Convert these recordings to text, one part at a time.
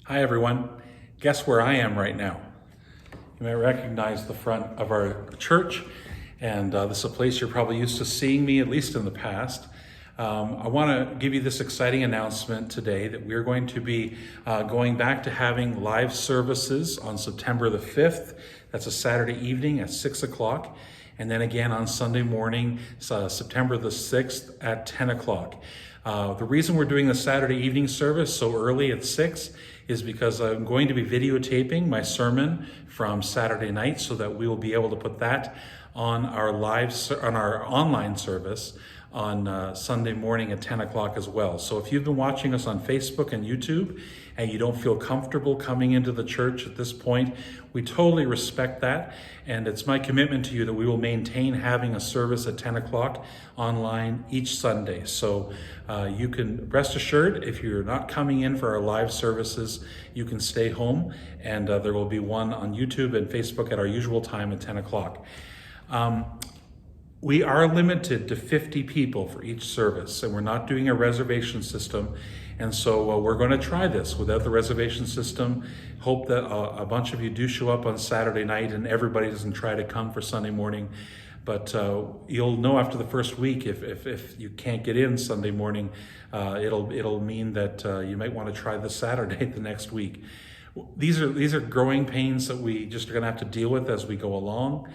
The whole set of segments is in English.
Hi everyone. Guess where I am right now? You may recognize the front of our church, and this is a place you're probably used to seeing me, at least in the past. I want to give you this exciting announcement today that we're going to be going back to having live services on September the 5th. That's a Saturday evening at 6 o'clock. And then again on Sunday morning, September the 6th at 10 o'clock. The reason we're doing the Saturday evening service so early at 6 is because I'm going to be videotaping my sermon from Saturday night so that we will be able to put that on our online service on Sunday morning at 10 o'clock as well. So if you've been watching us on Facebook and YouTube and you don't feel comfortable coming into the church at this point, we totally respect that. And it's my commitment to you that we will maintain having a service at 10 o'clock online each Sunday. So you can rest assured, if you're not coming in for our live services, you can stay home, and there will be one on YouTube and Facebook at our usual time at 10 o'clock. We are limited to 50 people for each service, and we're not doing a reservation system. And so we're going to try this without the reservation system. Hope that a bunch of you do show up on Saturday night and everybody doesn't try to come for Sunday morning. But you'll know after the first week if you can't get in Sunday morning, it'll mean that you might want to try this Saturday the next week. These are growing pains that we just are going to have to deal with as we go along.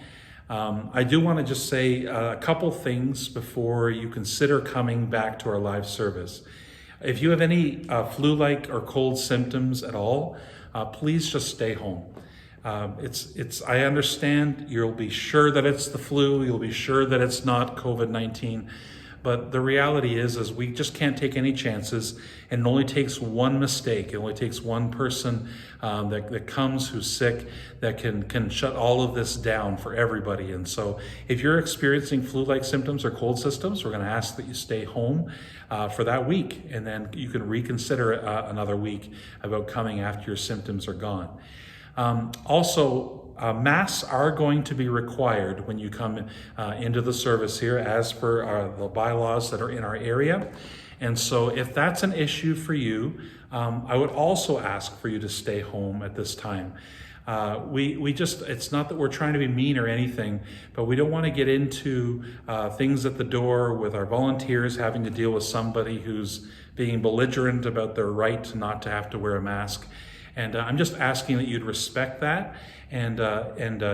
I do want to just say a couple things before you consider coming back to our live service. If you have any flu-like or cold symptoms at all, please just stay home. I understand you'll be sure that it's the flu, you'll be sure that it's not COVID-19, but the reality is we just can't take any chances, and it only takes one mistake. It only takes one person that comes who's sick that can shut all of this down for everybody. And so if you're experiencing flu-like symptoms or cold symptoms, we're going to ask that you stay home for that week, and then you can reconsider another week about coming after your symptoms are gone. Masks are going to be required when you come into the service here as per the bylaws that are in our area. And so if that's an issue for you, I would also ask for you to stay home at this time. It's not that we're trying to be mean or anything, but we don't want to get into things at the door with our volunteers having to deal with somebody who's being belligerent about their right not to have to wear a mask. And I'm just asking that you'd respect that, and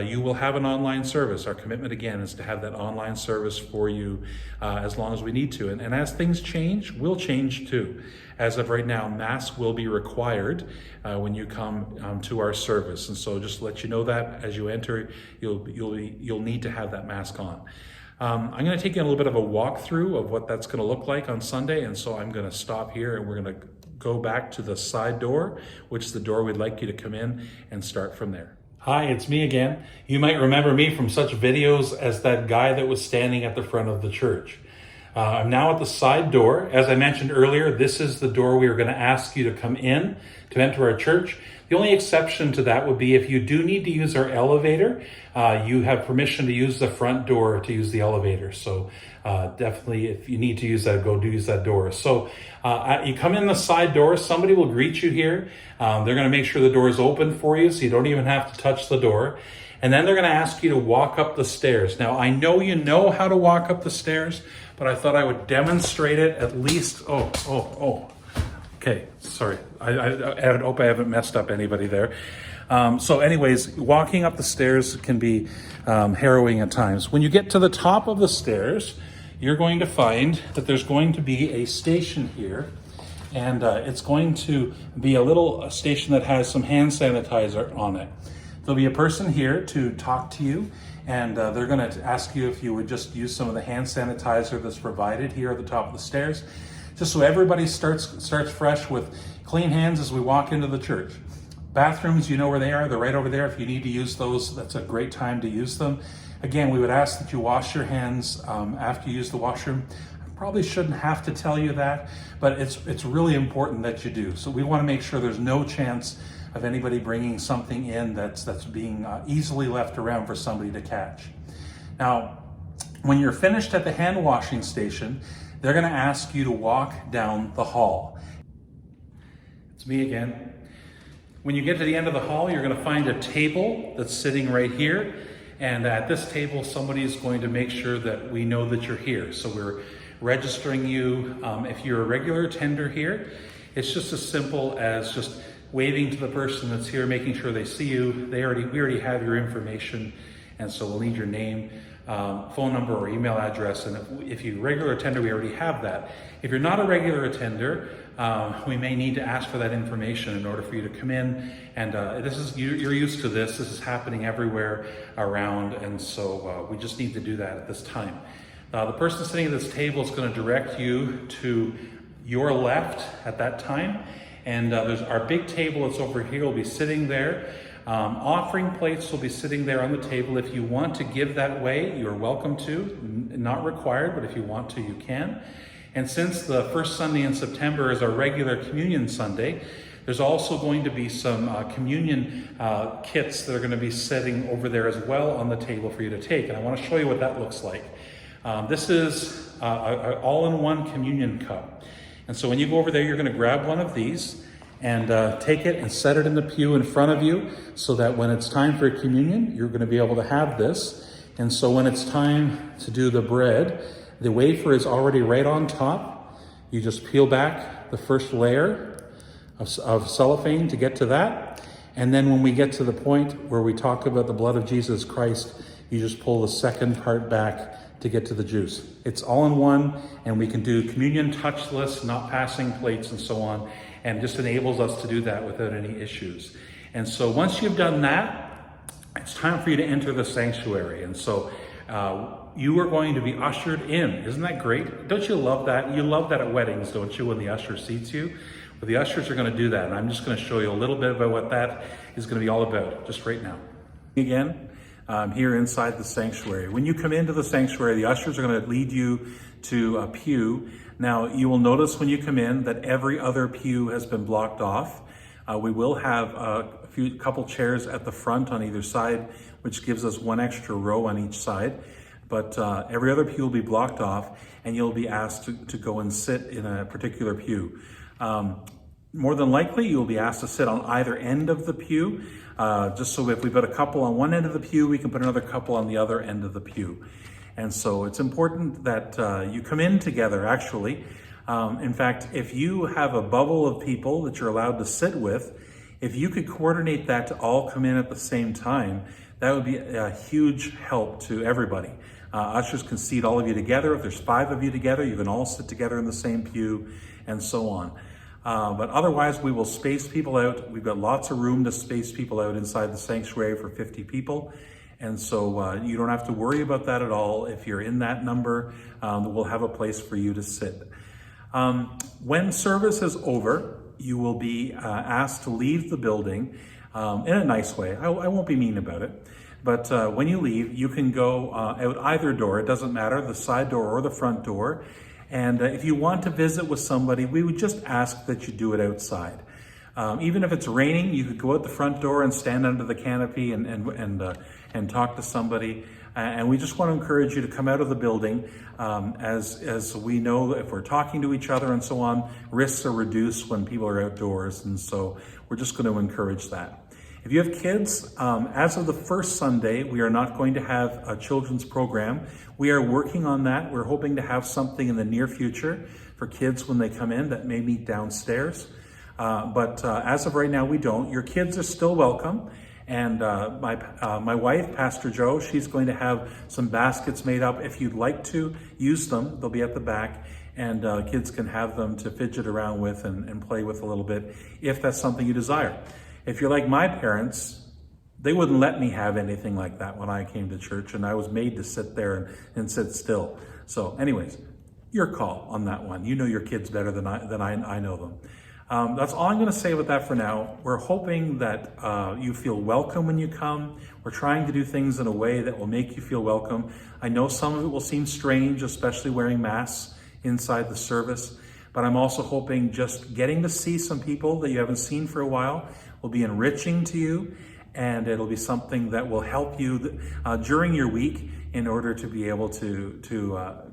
you will have an online service. Our commitment, again, is to have that online service for you as long as we need to. And as things change, we'll change too. As of right now, masks will be required when you come to our service. And so just to let you know that as you enter, you'll need to have that mask on. I'm going to take you on a little bit of a walkthrough of what that's going to look like on Sunday. And so I'm going to stop here, and we're going to go back to the side door, which is the door we'd like you to come in, and start from there. Hi, it's me again. You might remember me from such videos as that guy that was standing at the front of the church. I'm now at the side door. As I mentioned earlier, this is the door we are going to ask you to come in to enter our church. The only exception to that would be if you do need to use our elevator, you have permission to use the front door to use the elevator. So definitely, if you need to use that, go use that door. So you come in the side door, somebody will greet you here. They're going to make sure the door is open for you, so you don't even have to touch the door. And then they're going to ask you to walk up the stairs. Now, I know you know how to walk up the stairs, but I thought I would demonstrate it at least. Okay, sorry. I hope I haven't messed up anybody there. So anyways, walking up the stairs can be harrowing at times. When you get to the top of the stairs, you're going to find that there's going to be a station here. And it's going to be a little station that has some hand sanitizer on it. There'll be a person here to talk to you, and they're going to ask you if you would just use some of the hand sanitizer that's provided here at the top of the stairs, just so everybody starts fresh with clean hands as we walk into the church. Bathrooms, you know where they are. They're right over there. If you need to use those, that's a great time to use them. Again, we would ask that you wash your hands after you use the washroom. I probably shouldn't have to tell you that, but it's really important that you do. So we want to make sure there's no chance of anybody bringing something in that's being easily left around for somebody to catch. Now, when you're finished at the hand washing station, they're going to ask you to walk down the hall. It's me again. When you get to the end of the hall, you're going to find a table that's sitting right here. And at this table, somebody is going to make sure that we know that you're here. So we're registering you. If you're a regular attender here, it's just as simple as just waving to the person that's here, making sure they see you. We already have your information, and so we'll need your name, phone number, or email address. And if you're a regular attender, we already have that. If you're not a regular attender, we may need to ask for that information in order for you to come in. And you're used to this. This is happening everywhere around, and so we just need to do that at this time. The person sitting at this table is going to direct you to your left at that time. And there's our big table that's over here will be sitting there. Offering plates will be sitting there on the table. If you want to give that way, you're welcome to. Not required, but if you want to, you can. And since the first Sunday in September is our regular communion Sunday, there's also going to be some communion kits that are going to be sitting over there as well on the table for you to take. And I want to show you what that looks like. This is an all-in-one communion cup. And so when you go over there, you're going to grab one of these and take it and set it in the pew in front of you so that when it's time for communion, you're going to be able to have this. And so when it's time to do the bread, the wafer is already right on top. You just peel back the first layer of cellophane to get to that. And then when we get to the point where we talk about the blood of Jesus Christ, you just pull the second part back to get to the juice. It's all in one, and we can do communion touchless, not passing plates and so on, and just enables us to do that without any issues. And so once you've done that, it's time for you to enter the sanctuary. And so you are going to be ushered in. Isn't that great? Don't you love that? You love that at weddings, don't you, when the usher seats you? But the ushers are going to do that, and I'm just going to show you a little bit about what that is going to be all about just right now. Again, here inside the sanctuary. When you come into the sanctuary, the ushers are going to lead you to a pew. Now, you will notice when you come in that every other pew has been blocked off. We will have a couple chairs at the front on either side, which gives us one extra row on each side. But every other pew will be blocked off, and you'll be asked to go and sit in a particular pew. More than likely, you'll be asked to sit on either end of the pew. Just so if we put a couple on one end of the pew, we can put another couple on the other end of the pew. And so it's important that you come in together, actually. In fact, if you have a bubble of people that you're allowed to sit with, if you could coordinate that to all come in at the same time, that would be a huge help to everybody. Ushers can seat all of you together. If there's 5 of you together, you can all sit together in the same pew, and so on. But otherwise, we will space people out. We've got lots of room to space people out inside the sanctuary for 50 people. And so you don't have to worry about that at all. If you're in that number, we'll have a place for you to sit. When service is over, you will be asked to leave the building in a nice way. I won't be mean about it. But when you leave, you can go out either door. It doesn't matter, the side door or the front door. And if you want to visit with somebody, we would just ask that you do it outside. Even if it's raining, you could go out the front door and stand under the canopy and talk to somebody. And we just want to encourage you to come out of the building. As we know, if we're talking to each other and so on, risks are reduced when people are outdoors. And so we're just going to encourage that. If you have kids, as of the first Sunday, we are not going to have a children's program. We are working on that. We're hoping to have something in the near future for kids when they come in that may meet downstairs. But as of right now, we don't. Your kids are still welcome. And my wife, Pastor Joe, she's going to have some baskets made up. If you'd like to use them, they'll be at the back. And kids can have them to fidget around with and play with a little bit, if that's something you desire. If you're like my parents, they wouldn't let me have anything like that when I came to church, and I was made to sit there and sit still. So anyways, your call on that one. You know your kids better than I know them. That's all I'm going to say about that for now. We're hoping that you feel welcome when you come. We're trying to do things in a way that will make you feel welcome. I know some of it will seem strange, especially wearing masks inside the service, but I'm also hoping just getting to see some people that you haven't seen for a while will be enriching to you, and it'll be something that will help you during your week in order to be able to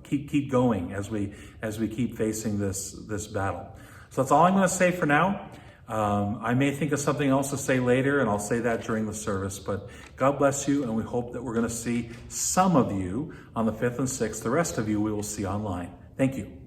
keep going as we keep facing this battle. So that's all I'm going to say for now. I may think of something else to say later, and I'll say that during the service, but God bless you, and we hope that we're going to see some of you on the 5th and 6th. The rest of you we will see online. Thank you.